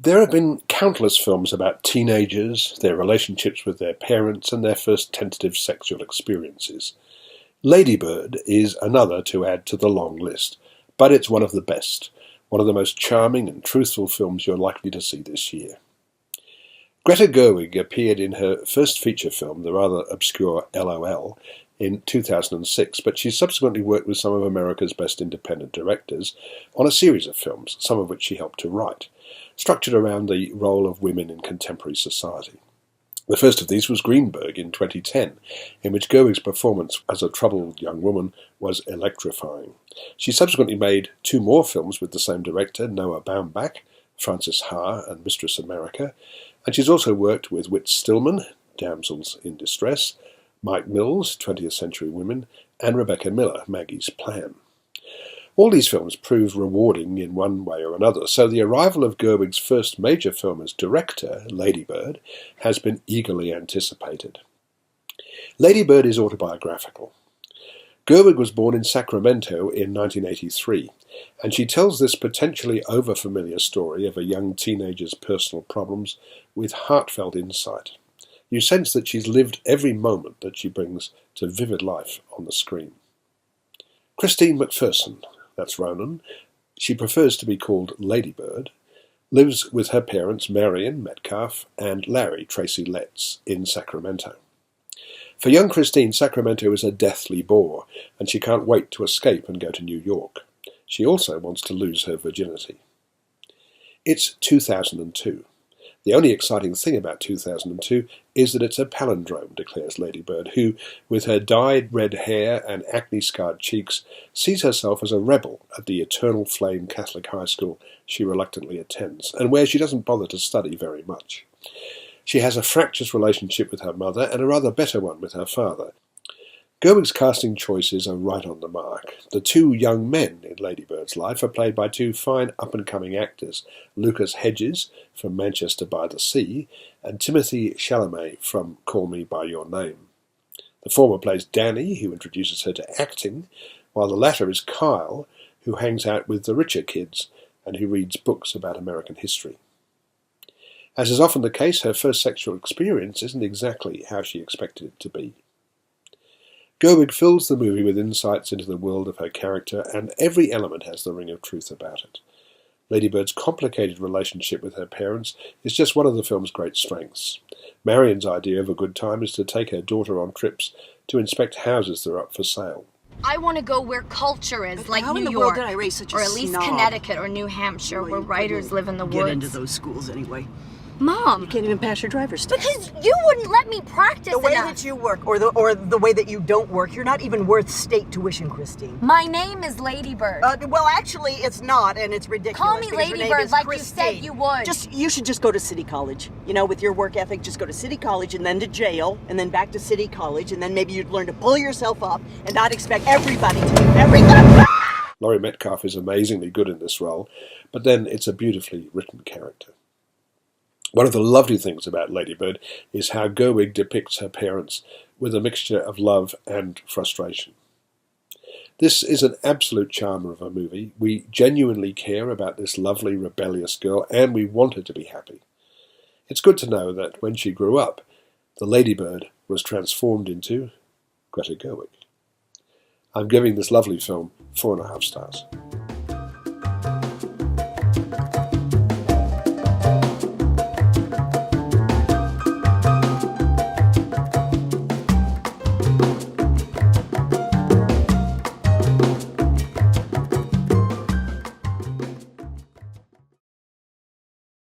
There have been countless films about teenagers, their relationships with their parents, and their first tentative sexual experiences. Ladybird is another to add to the long list, but it's one of the best, one of the most charming and truthful films you're likely to see this year. Greta Gerwig appeared in her first feature film, the rather obscure LOL, in 2006, but she subsequently worked with some of America's best independent directors on a series of films, some of which she helped to write, structured around the role of women in contemporary society. The first of these was Greenberg in 2010, in which Gerwig's performance as a troubled young woman was electrifying. She subsequently made two more films with the same director, Noah Baumbach, Frances Ha and Mistress America, and she's also worked with Whit Stillman, Damsels in Distress, Mike Mills, 20th Century Women, and Rebecca Miller, Maggie's Plan. All these films proved rewarding in one way or another, so the arrival of Gerwig's first major film as director, Ladybird, has been eagerly anticipated. Ladybird is autobiographical. Gerwig was born in Sacramento in 1983, and she tells this potentially overfamiliar story of a young teenager's personal problems with heartfelt insight. You sense that she's lived every moment that she brings to vivid life on the screen. Christine McPherson, that's Ronan, she prefers to be called Ladybird, lives with her parents Marion Metcalf and Larry Tracy Letts in Sacramento. For young Christine, Sacramento is a deathly bore, and she can't wait to escape and go to New York. She also wants to lose her virginity. It's 2002. The only exciting thing about 2002 is that it's a palindrome, declares Ladybird, who, with her dyed red hair and acne-scarred cheeks, sees herself as a rebel at the Eternal Flame Catholic high school she reluctantly attends, and where she doesn't bother to study very much. She has a fractious relationship with her mother and a rather better one with her father. Gerwig's casting choices are right on the mark. The two young men in Ladybird's life are played by two fine up-and-coming actors, Lucas Hedges from Manchester by the Sea and Timothée Chalamet from Call Me By Your Name. The former plays Danny, who introduces her to acting, while the latter is Kyle, who hangs out with the richer kids and who reads books about American history. As is often the case, her first sexual experience isn't exactly how she expected it to be. Gerwig fills the movie with insights into the world of her character, and every element has the ring of truth about it. Ladybird's complicated relationship with her parents is just one of the film's great strengths. Marion's idea of a good time is to take her daughter on trips to inspect houses that are up for sale. I want to go where culture is, like How New in the York, world did I raise such a or at least snob? Connecticut or New Hampshire, where writers live in the Get woods. into those schools anyway. Mom, You can't even pass your driver's test. because you wouldn't let me practice The way enough. that you work, or the way that you don't work, you're not even worth state tuition, Christine. My name is Ladybird. Well, actually, it's not, and it's ridiculous. Call me because your name Ladybird is like Christine. you said you would. You should just go to City College. You know, with your work ethic, just go to City College and then to jail and then back to City College, and then maybe you'd learn to pull yourself up and not expect everybody to do everything. Laurie Metcalf is amazingly good in this role, but then it's a beautifully written character. One of the lovely things about Ladybird is how Gerwig depicts her parents with a mixture of love and frustration. This is an absolute charmer of a movie. We genuinely care about this lovely, rebellious girl, and we want her to be happy. It's good to know that when she grew up, the Ladybird was transformed into Greta Gerwig. I'm giving this lovely film 4.5 stars.